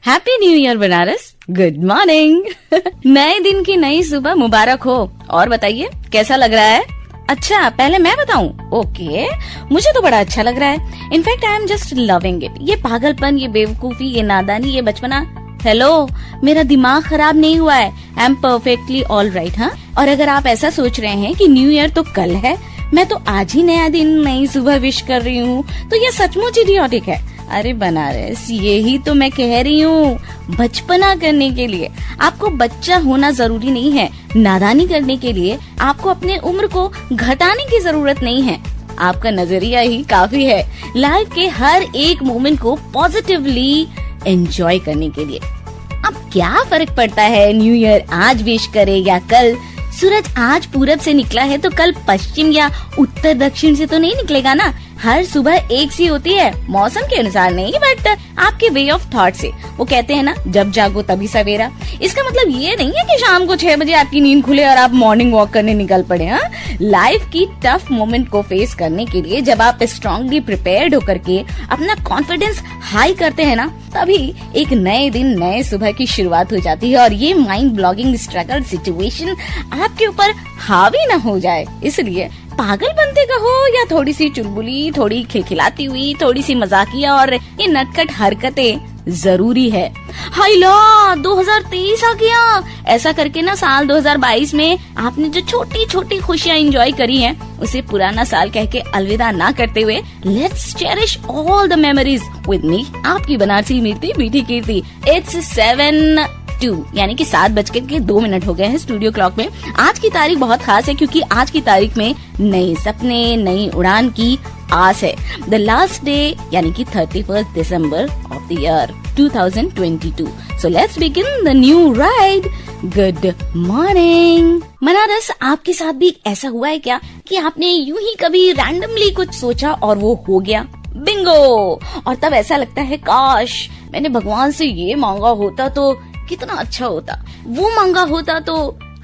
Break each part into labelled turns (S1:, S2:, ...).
S1: Happy new year Banaras. Good morning. नए दिन की नई सुबह मुबारक हो। और बताइए कैसा लग रहा है? अच्छा पहले मैं बताऊं? ओके, मुझे तो बड़ा अच्छा लग रहा है। In fact I am just loving it. ये पागलपन, ये बेवकूफी, ये नादानी, ये बचपना। हेलो, मेरा दिमाग खराब नहीं हुआ है। I am perfectly all right. हाँ, और अगर आप ऐसा सोच रहे हैं कि न्यू ईयर तो कल है, मैं तो आज ही नया दिन नई सुबह विश कर रही हूँ, तो ये सचमुच इडियोटिक है। अरे बनारस, यही तो मैं कह रही हूँ। बचपना करने के लिए आपको बच्चा होना जरूरी नहीं है। नादानी करने के लिए आपको अपने उम्र को घटाने की जरूरत नहीं है। आपका नजरिया ही काफी है लाइफ के हर एक मोमेंट को पॉजिटिवली एंजॉय करने के लिए। अब क्या फर्क पड़ता है न्यू ईयर आज विश करे या कल? सूरज आज पूरब से निकला है तो कल पश्चिम या उत्तर दक्षिण से तो नहीं निकलेगा ना। हर सुबह एक सी होती है, मौसम के अनुसार नहीं, बट आपके वे ऑफ थॉट से। वो कहते हैं ना, जब जागो तभी सवेरा। इसका मतलब ये नहीं है कि शाम को 6 बजे आपकी नींद खुले और आप मॉर्निंग वॉक करने निकल पड़े। हाँ, लाइफ की टफ मोमेंट को फेस करने के लिए जब आप स्ट्रांगली प्रिपेयर्ड होकर के अपना कॉन्फिडेंस हाई करते हैं ना, तभी एक नए दिन नए सुबह की शुरुआत हो जाती है। और ये माइंड ब्लॉगिंग स्ट्रगल सिचुएशन आपके ऊपर हावी न हो जाए, इसलिए पागल बनते का हो या थोड़ी सी चुलबुली, थोड़ी खिलखिलाती हुई, थोड़ी सी मजाकिया और ये नटखट हरकतें जरूरी है। हाय ला, 2023 आ गया। ऐसा करके ना साल 2022 में आपने जो छोटी छोटी खुशियां एंजॉय करी हैं, उसे पुराना साल कह के अलविदा ना करते हुए let's cherish all the memories with me, आपकी बनारसी मीठी मीठी कीर्ति। इट्स 7:02 यानी कि 7:02 हो गए हैं स्टूडियो क्लॉक में। आज की तारीख बहुत खास है क्योंकि आज की तारीख में नए सपने, नई उड़ान की आस है। द लास्ट डे यानी कि 31 दिसंबर of the year 2022। So let's begin the new ride. Good morning. Banaras, आपके साथ भी ऐसा हुआ है क्या कि आपने यूं ही कभी रैंडमली कुछ सोचा और वो हो गया? बिंगो। और तब ऐसा लगता है काश मैंने भगवान से ये मांगा होता तो कितना अच्छा होता, वो मांगा होता तो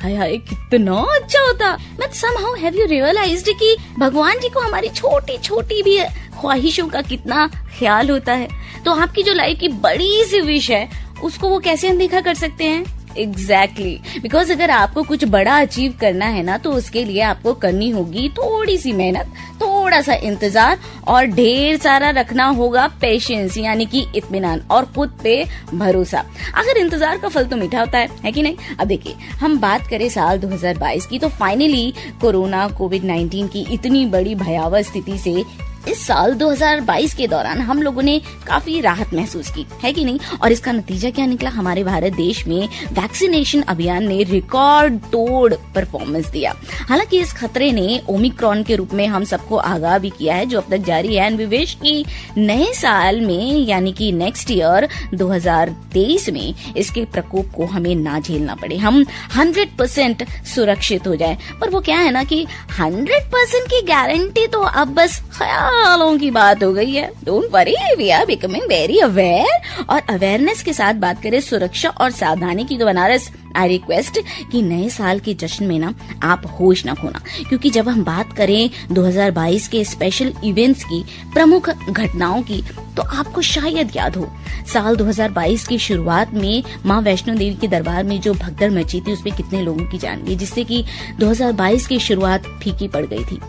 S1: हाय हाय कितना अच्छा होता। But somehow have you realized कि भगवान जी को हमारी छोटी छोटी भी ख्वाहिशों का कितना ख्याल होता है? तो आपकी जो लाइफ की बड़ी सी विश है, उसको वो कैसे अनदेखा कर सकते हैं? एग्जैक्टली, बिकॉज अगर आपको कुछ बड़ा अचीव करना है ना, तो उसके लिए आपको करनी होगी थोड़ी सी मेहनत, थोड़ा सा इंतजार और ढेर सारा रखना होगा पेशेंस यानी कि इत्मीनान और खुद पे भरोसा। अगर इंतजार का फल तो मीठा होता है कि नहीं? अब देखिए, हम बात करें साल 2022 की, तो फाइनली कोरोना कोविड-19 की इतनी बड़ी भयावह स्थिति से इस साल 2022 के दौरान हम लोगों ने काफी राहत महसूस की है कि नहीं? और इसका नतीजा क्या निकला? हमारे भारत देश में वैक्सीनेशन अभियान ने रिकॉर्ड तोड़ परफॉर्मेंस दिया। हालांकि इस खतरे ने ओमिक्रॉन के रूप में हम सबको आगाह भी किया है, जो अब तक जारी है। एंड वी विश कि नए साल में यानी कि नेक्स्ट ईयर 2023 में इसके प्रकोप को हमें ना झेलना पड़े, हम 100% सुरक्षित हो जाए। पर वो क्या है ना कि 100% की गारंटी तो अब बस ख्यालों की बात हो गई है। Don't worry, we are becoming very aware. और अवेयरनेस के साथ बात करें सुरक्षा और सावधानी की, तो बनारस आई रिक्वेस्ट कि नए साल के जश्न में ना आप होश ना खोना, क्योंकि जब हम बात करें 2022 के स्पेशल इवेंट्स की, प्रमुख घटनाओं की, तो आपको शायद याद हो साल 2022 की शुरुआत में माँ वैष्णो देवी के दरबार में जो भगदड़ मची थी, उसमें कितने लोगों की जान गई, जिससे कि 2022 की शुरुआत फीकी पड़ गई थी।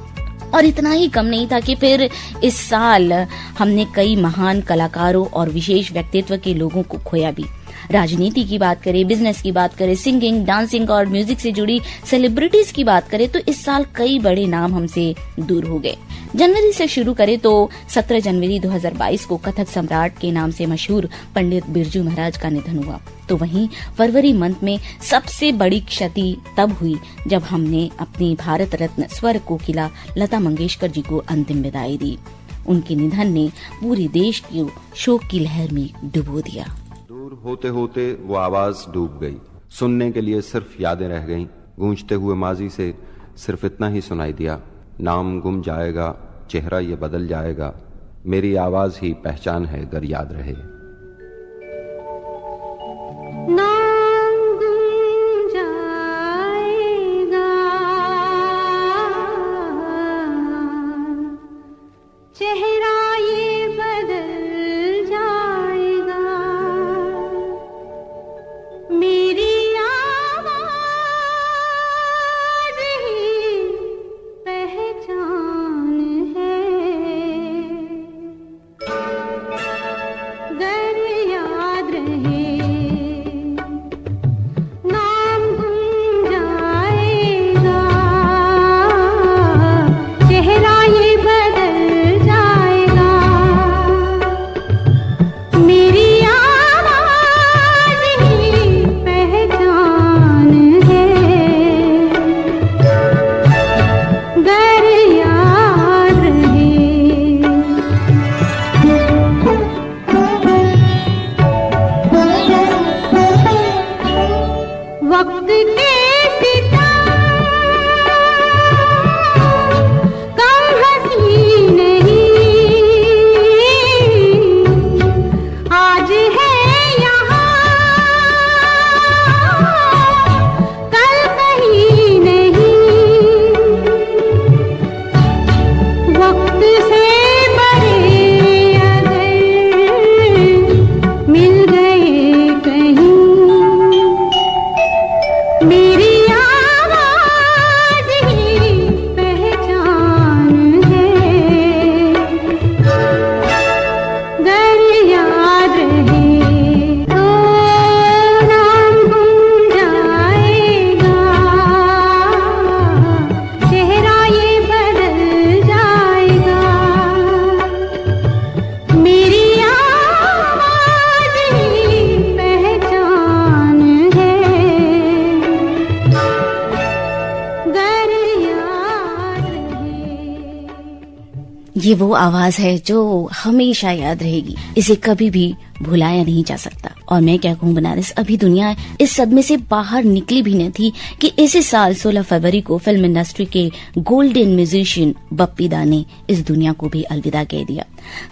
S1: और इतना ही कम नहीं था कि फिर इस साल हमने कई महान कलाकारों और विशेष व्यक्तित्व के लोगों को खोया भी। राजनीति की बात करें, बिजनेस की बात करें, सिंगिंग, डांसिंग और म्यूजिक से जुड़ी सेलिब्रिटीज की बात करें, तो इस साल कई बड़े नाम हमसे दूर हो गए। जनवरी से शुरू करें तो 17 जनवरी 2022 को कथक सम्राट के नाम से मशहूर पंडित बिरजू महाराज का निधन हुआ। तो वहीं फरवरी मंथ में सबसे बड़ी क्षति तब हुई जब हमने अपनी भारत रत्न स्वर कोकिला लता मंगेशकर जी को अंतिम विदाई दी। उनके निधन ने पूरे देश को शोक की लहर में डुबो दिया।
S2: दूर होते होते वो आवाज डूब गई, सुनने के लिए सिर्फ यादें रह गईं। गूंजते हुए माजी से सिर्फ इतना ही सुनाई दिया, नाम गुम जाएगा, चेहरा ये बदल जाएगा, मेरी आवाज ही पहचान है अगर याद रहे।
S3: नाम गुम जाएगा, चेहरा ये बदल जाएगा,
S1: ये वो आवाज है जो हमेशा याद रहेगी, इसे कभी भी भुलाया नहीं जा सकता। और मैं क्या कहूँ बनारस, अभी दुनिया इस सदमे से बाहर निकली भी न थी कि इसी साल 16 फरवरी को फिल्म इंडस्ट्री के गोल्डन म्यूजिशियन बप्पी दा ने इस दुनिया को भी अलविदा कह दिया।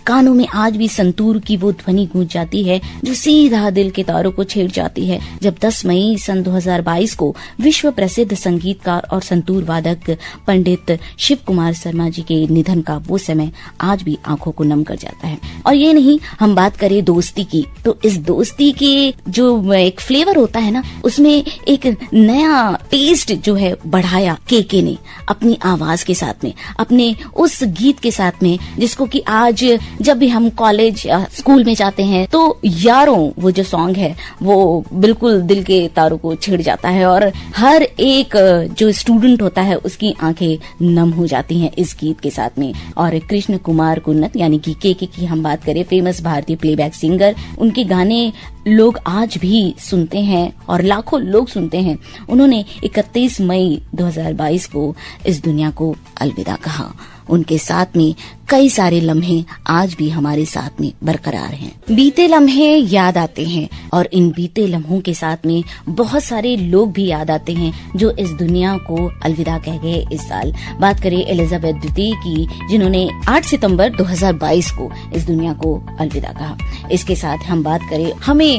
S1: कानों में आज भी संतूर की वो ध्वनि गूंज जाती है जो सीधा दिल के तारों को छेड़ जाती है, जब 10 मई सन 2022 को विश्व प्रसिद्ध संगीतकार और संतूर वादक पंडित शिव कुमार शर्मा जी के निधन का वो समय आज भी आंखों को नम कर जाता है। और ये नहीं, हम बात करें दोस्ती की, तो इस दोस्ती के जो एक फ्लेवर होता है ना, उसमें एक नया टेस्ट जो है बढ़ाया केके ने अपनी आवाज के साथ में, अपने उस गीत के साथ में, जिसको कि आज जब भी हम कॉलेज या स्कूल में जाते हैं तो यारों वो जो सॉन्ग है वो बिल्कुल दिल के तारों को छेड़ जाता है और हर एक जो स्टूडेंट होता है उसकी आंखें नम हो जाती हैं इस गीत के साथ में। और कृष्ण कुमार कुन्नत यानी कि केके की हम बात करें, फेमस भारतीय प्लेबैक सिंगर, उनके गाने लोग आज भी सुनते हैं और लाखों लोग सुनते हैं। उन्होंने 31 मई 2022 को इस दुनिया को अलविदा कहा। उनके साथ में कई सारे लम्हे आज भी हमारे साथ में बरकरार हैं। बीते लम्हे याद आते हैं और इन बीते लम्हों के साथ में बहुत सारे लोग भी याद आते हैं जो इस दुनिया को अलविदा कह गए इस साल। बात करें एलिजाबेथ द्वितीय की, जिन्होंने 8 सितंबर 2022 को इस दुनिया को अलविदा कहा। इसके साथ हम बात करें हमें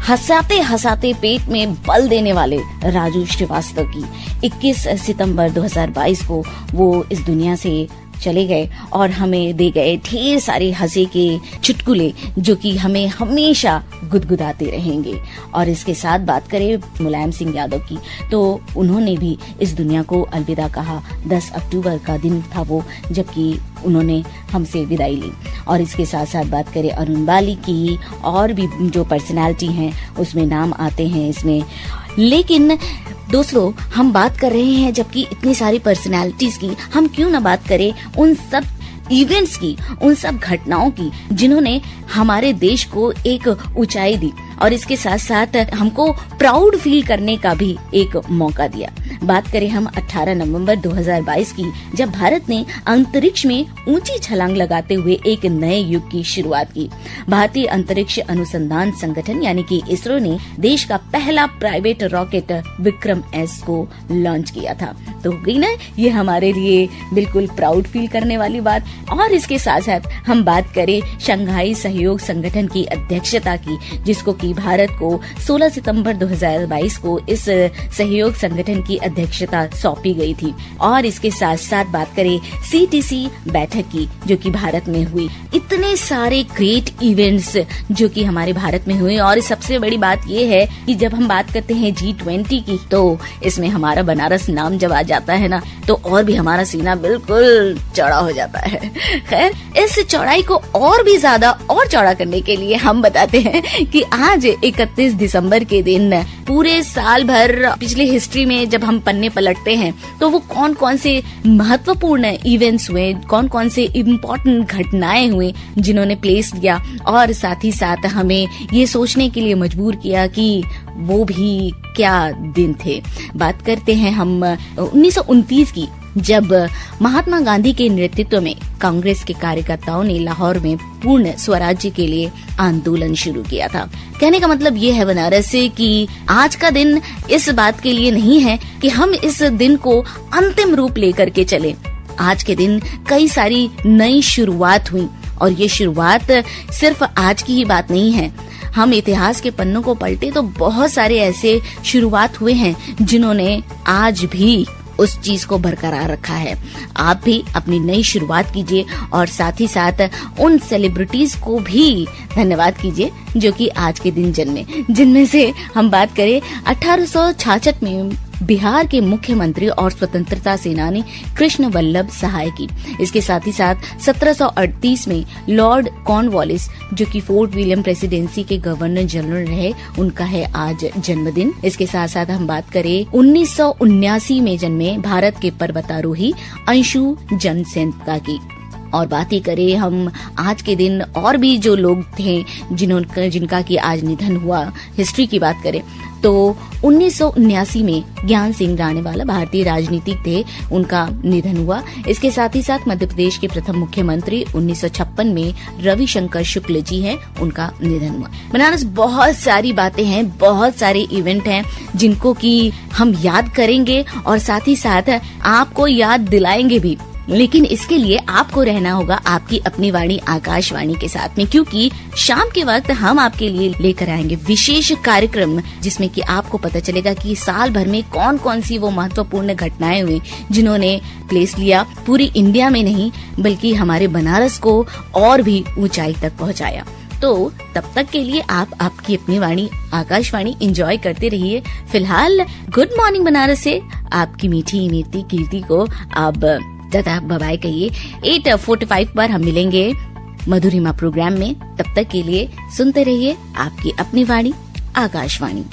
S1: हंसाते हंसाते पेट में बल देने वाले राजू श्रीवास्तव की, 21 सितंबर 2022 को वो इस दुनिया से चले गए और हमें दे गए ढेर सारे हंसी के चुटकुले जो कि हमें हमेशा गुदगुदाते रहेंगे। और इसके साथ बात करें मुलायम सिंह यादव की, तो उन्होंने भी इस दुनिया को अलविदा कहा। 10 अक्टूबर का दिन था वो जबकि उन्होंने हमसे विदाई ली। और इसके साथ साथ बात करें अरुण बाली की, और भी जो पर्सनालिटी हैं उसमें नाम आते हैं इसमें। लेकिन दोस्तों, हम बात कर रहे हैं जबकि इतनी सारी पर्सनालिटीज की, हम क्यों ना बात करें उन सब इवेंट्स की, उन सब घटनाओं की जिन्होंने हमारे देश को एक ऊंचाई दी और इसके साथ साथ हमको प्राउड फील करने का भी एक मौका दिया। बात करें हम 18 नवंबर 2022 की, जब भारत ने अंतरिक्ष में ऊंची छलांग लगाते हुए एक नए युग की शुरुआत की। भारतीय अंतरिक्ष अनुसंधान संगठन यानी कि इसरो ने देश का पहला प्राइवेट रॉकेट विक्रम एस को लॉन्च किया था। तो हो गई ना ये हमारे लिए बिल्कुल प्राउड फील करने वाली बात। और इसके साथ साथ हम बात करें शंघाई सहयोग संगठन की अध्यक्षता की, जिसको कि भारत को 16 सितंबर 2022 को इस सहयोग संगठन की अध्यक्षता सौंपी गई थी। और इसके साथ साथ बात करें CTC बैठक की, जो कि भारत में हुई। इतने सारे ग्रेट इवेंट्स जो कि हमारे भारत में हुए। और सबसे बड़ी बात ये है कि जब हम बात करते हैं G20 की, तो इसमें हमारा बनारस नाम जब आ जाता है ना, तो और भी हमारा सीना बिल्कुल चौड़ा हो जाता है। खैर, इस चौड़ाई को और भी ज्यादा और चौड़ा करने के लिए हम बताते हैं कि आज 31 दिसंबर के दिन पूरे साल भर पिछले हिस्ट्री में जब हम पन्ने पलटते हैं तो वो कौन कौन से महत्वपूर्ण इवेंट्स हुए, कौन कौन से इम्पोर्टेंट घटनाएं हुई जिन्होंने प्लेस किया और साथ ही साथ हमें ये सोचने के लिए मजबूर किया कि वो भी क्या दिन थे। बात करते हैं हम 1929 की, जब महात्मा गांधी के नेतृत्व में कांग्रेस के कार्यकर्ताओं ने लाहौर में पूर्ण स्वराज्य के लिए आंदोलन शुरू किया था। कहने का मतलब ये है बनारस से कि आज का दिन इस बात के लिए नहीं है कि हम इस दिन को अंतिम रूप लेकर के चले। आज के दिन कई सारी नई शुरुआत हुई और ये शुरुआत सिर्फ आज की ही बात नहीं है। हम इतिहास के पन्नों को पलटे तो बहुत सारे ऐसे शुरुआत हुए हैं जिन्होंने आज भी उस चीज को बरकरार रखा है। आप भी अपनी नई शुरुआत कीजिए और साथ ही साथ उन सेलिब्रिटीज को भी धन्यवाद कीजिए जो कि आज के दिन जन्मे। जिनमें से हम बात करें 1866 में बिहार के मुख्यमंत्री और स्वतंत्रता सेनानी कृष्ण वल्लभ सहाय की। इसके साथ ही साथ 1738 में लॉर्ड कॉर्नवालिस, जो कि फोर्ट विलियम प्रेसिडेंसी के गवर्नर जनरल रहे, उनका है आज जन्मदिन। इसके साथ साथ हम बात करें 1979 में जन्मे भारत के पर्वतारोही अंशु जमसेंटा की। और बात ही करें हम आज के दिन और भी जो लोग थे जिनका कि आज निधन हुआ, हिस्ट्री की बात करें तो 1979 में ज्ञान सिंह राणेवाला भारतीय राजनीतिक थे, उनका निधन हुआ। इसके साथ ही साथ मध्य प्रदेश के प्रथम मुख्यमंत्री 1956 में रविशंकर शुक्ल जी हैं, उनका निधन हुआ। बनारस बहुत सारी बातें हैं, बहुत सारे इवेंट हैं जिनको कि हम याद करेंगे और साथ ही साथ आपको याद दिलाएंगे भी, लेकिन इसके लिए आपको रहना होगा आपकी अपनी वाणी आकाशवाणी के साथ में, क्योंकि शाम के वक्त हम आपके लिए लेकर आएंगे विशेष कार्यक्रम जिसमें कि आपको पता चलेगा कि साल भर में कौन कौन सी वो महत्वपूर्ण घटनाएं हुई जिन्होंने प्लेस लिया पूरी इंडिया में नहीं बल्कि हमारे बनारस को और भी ऊंचाई तक पहुंचाया। तो तब तक के लिए आप आपकी अपनी वाणी आकाशवाणी एंजॉय करते रहिए। फिलहाल गुड मॉर्निंग बनारस से आपकी मीठी मीठी कीर्ति को अब दादा बाय कहिए। 8:45 पर हम मिलेंगे मधुरिमा प्रोग्राम में। तब तक के लिए सुनते रहिए आपकी अपनी वाणी आकाशवाणी।